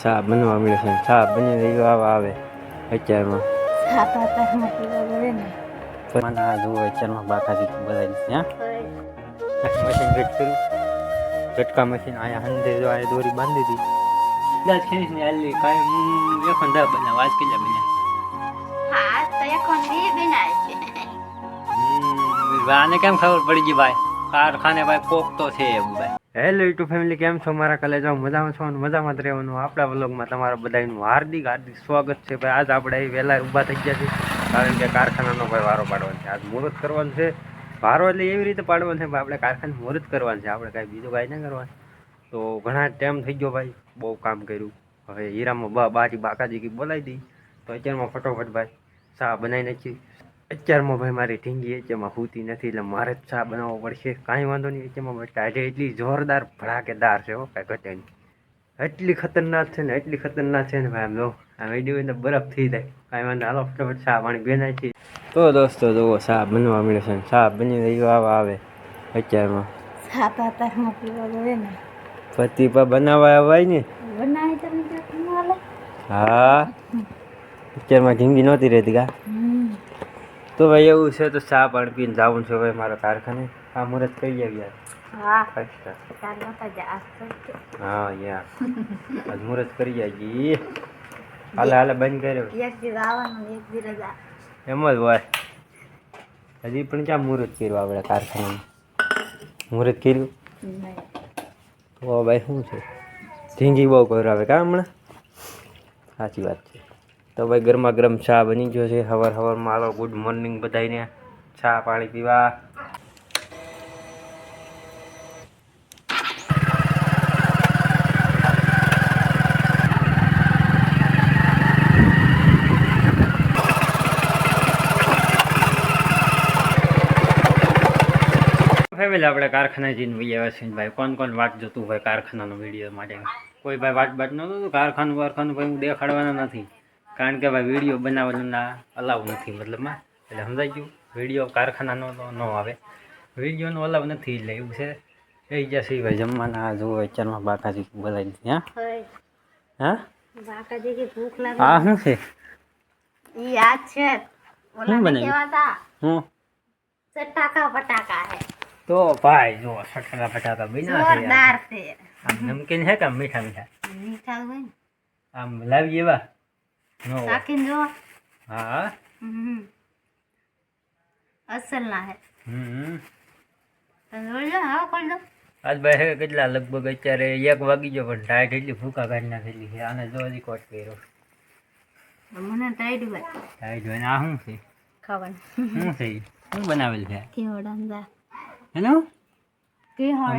ચા બનવા મળે છે, ચા બની રહ્યો આવે અત્યારમાં મને આ જુઓ અત્યારમાં બાકાજી બધાય ત્યાં મશીન ફિટ કર્યું, ઝટકા મશીન અહીંયા હંધે જો આ દોરી બાંધી દીધી દાજ ખેંચ ને આલી કાંઈ એખન દા બનાવ આજ કેટલા બન્યા આને કેમ ખબર પડી ગઈ ભાઈ કારખાને ભાઈ કોક તો છે એવું ભાઈ. હેલો યુટ્યુબ ફેમિલી, કેમ છો? મારા કલે જાઓ મજામાં છો અને મજામાં જ રહેવાનું. આપણા વ્લોગમાં તમારા બધાનું હાર્દિક હાર્દિક સ્વાગત છે ભાઈ. આજ આપણે વહેલા ઊભા થઈ ગયા છીએ કારણ કે કારખાનાનો ભાઈ વારો પાડવાનો છે. આજ મુહૂર્ત કરવાનું છે. વારો એટલે એવી રીતે પાડવાનું છે ભાઈ, આપણે કારખાને મુહૂર્ત કરવાનું છે, આપણે કાંઈ બીજું કાંઈ ના કરવાનું. તો ઘણા ટાઈમ થઈ ગયો ભાઈ, બહુ કામ કર્યું. હવે હીરામાં બાજી બાકાજી બોલાવી દી તો અત્યારમાં ફટોફટ ભાઈ ચા બનાવી નાખી. અત્યારમાં ભાઈ મારી ઢીંગી એચમાં હોતી નથી એટલે મારે જ ચા બનાવવો પડશે. કાંઈ વાંધો નહીં. એચમાં બટ આજે એટલી જોરદાર ભડાકેદાર છે હો, કાંઈ ઘટે નહીં. એટલી ખતરનાક છે ને, એટલી ખતરનાક છે ને ભાઈ. આમ જો આ વિડીયો એટલે બરફ થઈ જાય. કાંઈ વાંધો, હાલો ફટાફટ ચા પાણી બેનાય છે. તો દોસ્તો જુઓ ચા બનવા મળે છે, ચા બની રહ્યો આવે અત્યારમાં. પતિપા બનાવવા આવાય ને હા, અત્યારમાં ઢીંગી નહોતી રહેતી કા. તો ભાઈ એવું છે તો ચા પાણી પીને જવું છે ભાઈ મારા કારખાને. આ મુહૂર્ત કરી આવ્યા. હા યાર આજ મુહૂર્ત કરી આવી. હાલે હાલે બંધ કર્યો એમ જ હોય. હજી પણ ક્યાં મુહૂર્ત કર્યું આપણે કારખાનામાં? મુહૂર્ત કર્યું તો ભાઈ શું છે, ઢીંગી બહુ કર્યો આવે કાં હમણાં. સાચી વાત છે. તો ભાઈ ગરમા ગરમ ચા બની ગયો છે. સવારમાં હાલો ગુડ મોર્નિંગ બધાને. ચા પાણી પીવા. ફેમિલી આપણે કારખાને જઈને આવ્યા છીએ ભાઈ. કોણ કોણ વાટ જોતું ભાઈ કારખાનાનો વિડીયો માટે? કોઈ ભાઈ વાટ નહોતું. કારખાનું ભાઈ હું દેખાડવાના નથી કારણ કે ભાઈ વિડીયો બનાવવાના અલાવ નથી મતલબમાં. એટલે સમજાઈ ગયું, વિડીયો કારખાનાનો તો ન આવે, વિડીયોનો અલાવ નથી એટલે એવું છે. એ જશે ભાઈ જમવાના. જુઓ અત્યારમાં બાકાજી બોલાવી હા હા હા શું છે શું બનાવ્યું? હું તો ભાઈ જો સટકા ફટાકા બન્યા છે. આમ નમકીન છે કે મીઠા મીઠા આમ લાવી એવા નો હા અસલ ના હે આજ ભાઈ હે કેટલા લગભગ અત્યારે 1 વાગી ગયો પણ ટાઈટ એટલી ભૂકા કાઢી નાખેલી છે. આને જો હજી કોટ કર્યો મને ટાઈટ હોય આ શું છે ખાવાનું શું છે શું બનાવેલ છે કેવડા હેલો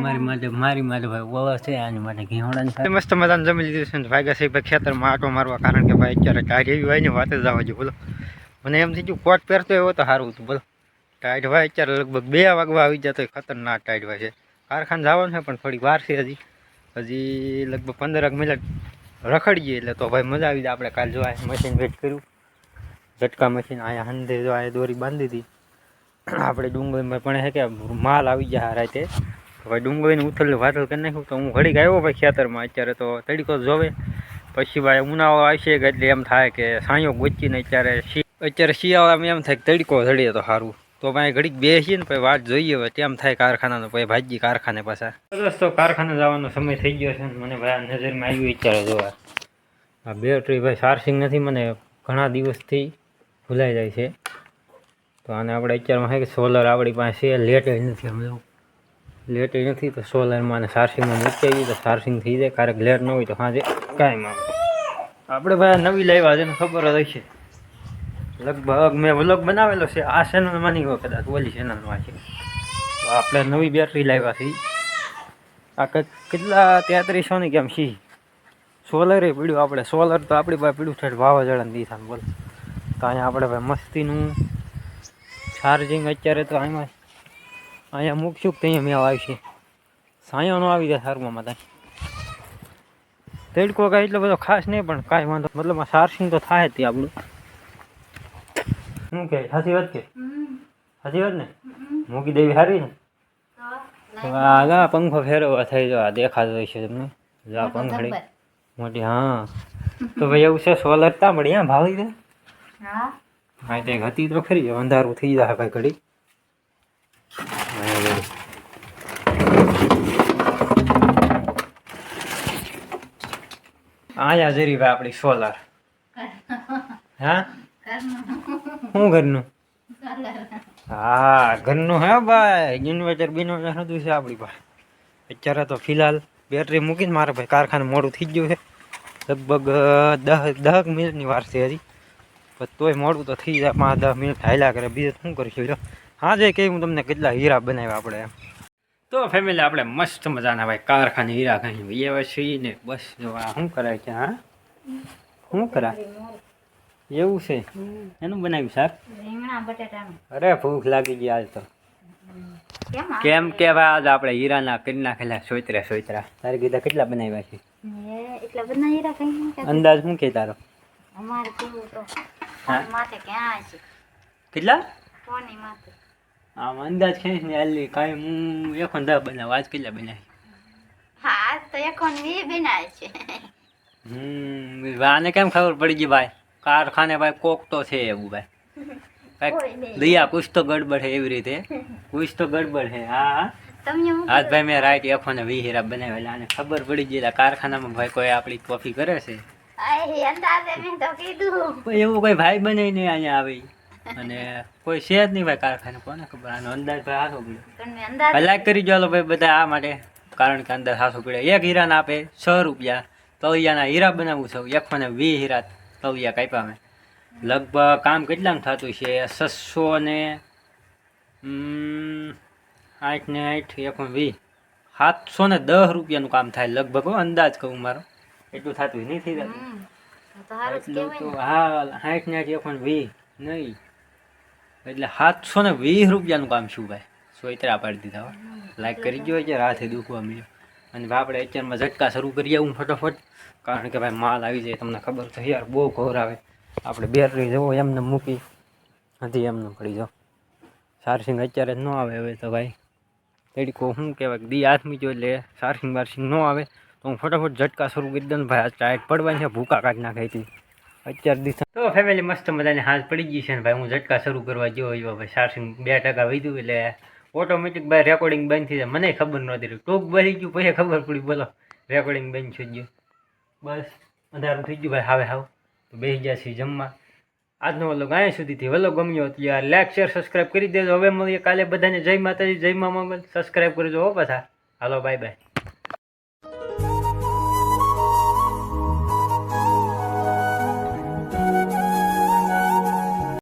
મારી માટે ભાઈ ઓળો છે. આની માટે ઘીહોડા મસ્ત મજાનું જમી લીધું છે. ભાગ્યા છે ભાઈ ખેતરમાં આટો મારવા કારણ કે ભાઈ અત્યારે ટાઈટ એવી હોય ને વાત જ જવા જો. બોલો મને એમ થઈ ગયું કોટ પહેરતો એવો તો સારું હતું. બોલો ટાઈટ હોય અત્યારે લગભગ 2 વાગવા આવી જાય તો ખતરનાક ટાઈટ હોય છે. કારખાને જવાનું છે પણ થોડીક વાર છે હજી લગભગ 15 મિનિટ રખડીએ એટલે તો ભાઈ મજા આવી જાય. આપણે કાલ જો મશીન ફિટ કર્યું, ઝટકા મશીન અહીંયા હંધે જો આ દોરી બાંધી દીધી. આપણે ડુંગળીમાં પણ હે કે માલ આવી જાય રાતે તો ભાઈ ડુંગળીને ઉથલ વાથલ કરી નાખ્યું. તો હું ઘડીક આવ્યો ભાઈ ખેતરમાં. અત્યારે તો તડકો જોવે, પછી ભાઈ ઉનાળો આવશે એટલે એમ થાય કે સાંયો ગોચીને અત્યારે શિયાળામાં એમ થાય કે તડકો ચડીએ તો સારું. તો ભાઈ ઘડીક બેસીએ ને પછી વાત જોઈએ હવે તેમ થાય કારખાનાનો. પછી ભાજી કારખાને પાછા. દોસ્તો કારખાને જવાનો સમય થઈ ગયો છે. મને ભાઈ નજરમાં આવ્યું અત્યારે જોવા આ બેટરી ભાઈ ચાર્જિંગ નથી. મને ઘણા દિવસથી ભૂલાઈ જાય છે. તો આને આપણે અત્યારમાં છે કે સોલર આપણી પાસે લેટ નથી. સમજો લેટ નથી તો સોલરમાં અને ચાર્જિંગમાં મૂકી આવીએ તો ચાર્જિંગ થઈ જાય. ક્યારેક લેટ ન હોય તો સાંજે કાંઈ આપણે ભાઈ નવી લાવ્યા છે ને ખબર જ હશે. લગભગ મેં વ્લોગ બનાવેલો છે આ ચેનલમાં નહીં હોય, કદાચ ઓલી ચેનલમાં છે. તો આપણે નવી બેટરી લાવ્યા છીએ. આ કેટલા 3300 ની કેમ છે. સોલરે પીડ્યું આપણે. સોલર તો આપણી પાસે પીડ્યું છે વાવાઝોડાની દિશામાં. બોલો તો અહીંયા આપણે ભાઈ મસ્તીનું ચાર્જિંગ અત્યારે તો અહીંયા મૂકશું કે અહીંયા મેં આવશે. સાયો ન આવી જાય સારું થાય. તડકો કાંઈ એટલો બધો ખાસ નહીં પણ કાંઈ વાંધો મતલબ ચાર્જિંગ તો થાય જ આપણું. શું કે સાચી વાત કે સાચી વાત ને મૂકી દેવી સારી ને. આ પંખો ફેરવવા થઈ જો આ દેખાતો હશે તમને. જો આ પંખડી મોટી હા તો ભાઈ એવું છે સોલર તા મળી હા ભાવી દે હા હા તે હતી તો ખરી અંધારું થઈ જાય ભાઈ ઘડી આયા જરી ભાઈ આપણી સોલર હા શું ઘરનું હા ઘરનું હે ભાઈ ઇન્વર્ટર બિન્વર્ટર બધું છે આપણી પાસે અત્યારે તો ફિલહાલ બેટરી મૂકીને મારે ભાઈ કારખાને મોડું થઈ ગયું છે લગભગ 10 મિનિટની વાર છે હજી પણ તોય મોડું તો થઈ જાય 5-10 મિનિટ હાલ્યા કરે બીજું શું કરીશું હા જે કહી હું તમને કેટલા હીરા બનાવ્યા આપણે એમ તો ફેમિલી આપણે મસ્ત મજાના ભાઈ કારખાને હીરા ખાઈ એ છીએ ને બસ જો આ શું કરાય છે હા શું કરાય એવું છે એનું બનાવ્યું શાક રીંગણા બટેટાનું અરે ભૂખ લાગી ગઈ આજ તો કેમ કેમ કે ભાઈ આજ આપણે હીરાના કરી નાખેલા સોયતરા તારે કીધા કેટલા બનાવ્યા છે એટલા બધા હીરા કઈ નહીં કે અંદાજ શું કે તારો અમારે કેવું તો હા? માથે ક્યાં છે કેટલા ફોની માથે આમ અંદાજ ખેંચ ને હાલી કાંઈ હું 1 બનાવ આજ કેટલા બનાવી હા તો એકોન વી બનાવે છે આને કેમ ખબર પડી ગઈ ભાઈ કારખાને ભાઈ કોક તો છે એવું ભાઈ કોઈ કાંઈક નહીં. દયા કુછ તો ગડબડ છે એવી રીતે કુછ તો ગડબડ છે હા તમને હું આજ ભાઈ મેં રાઈટ એફોને 20 હીરા બનાવેલા અને ખબર પડી ગઈ કારખાનામાં ભાઈ કોઈ આપણી કોફી કરે છે આય અંદાજે મેં તો કીધું કોઈ એવું કોઈ ભાઈ બને નહીં અહીંયા આવી અને કોઈ છે જ નહીં ભાઈ કારખાને કોને ખબર આનો અંદાજ ભાઈ હાથો પડ્યો તમને અંદાજ લાઈક કરી ચાલો ભાઈ બધા આ માટે કારણ કે અંદર હાથો પડે એક હીરાના આપે 6 રૂપિયા તળિયાના હીરા બનાવું છું 120 હીરા તળિયા કાપ્યા મેં લગભગ કામ કેટલામાં થતું છે 600 ને 8 ને 8 120 710 રૂપિયાનું કામ થાય લગભગ હો, અંદાજ કહું મારો એટલું થતું નહીં થઈ જતું તો હારું જ એટલું કહેવાય તો ને. હા 60 ને 8 120 નહીં એટલે 720 રૂપિયાનું કામ શું ભાઈ સોયતરા પાડી દીધા હો. લાઈક કરી ગયો છે રાતે દુખવા મળ્યો અને આપણે અત્યારમાં ઝટકા શરૂ કરીએ હું ફટાફટ કારણ કે ભાઈ માલ આવી જાય તમને ખબર છે યાર બહુ ઘોર આવે આપણે બેટરી જવો એમને મૂકી હજી એમને પડી જાઓ ચાર્જિંગ અત્યારે જ ન આવે હવે તો ભાઈ તડકો શું કહેવાય દી હાથમી જો એટલે ચાર્જિંગ બાર્જિંગ ન આવે તો હું ફટાફટ ઝટકા શરૂ કરી દઉં ભાઈ આ ટાઈટ પડવાની છે ભૂકા કાઢી નાખે હતી અત્યારે દી તો ફેમિલી મસ્ત મજાની હાથ પડી ગઈ છે ને ભાઈ હું ઝટકા શરૂ કરવા ગયો એવા ભાઈ ચાર્જિંગ 2% વધ્યું એટલે ઓટોમેટિક ભાઈ રેકોર્ડિંગ બંધ થઈ જાય મને ખબર નહોતી ટૂંક બની ગયું પછી ખબર પડી બોલો રેકોર્ડિંગ બંધ થઈ ગયું બસ અંધારું થઈ ગયું ભાઈ હાવે હાવ તો બેસી ગયા છીએ જમવા આજનો વ્લોગ અહીંયા સુધીથી વ્લોગ ગમ્યો હતો યાર લાઈક શેર સબસ્ક્રાઈબ કરી દેજો હવે મળીએ કાલે બધાને જય માતાજી જય મા મંગલ સબસ્ક્રાઈબ કરજો હો પાછા હાલો બાય બાય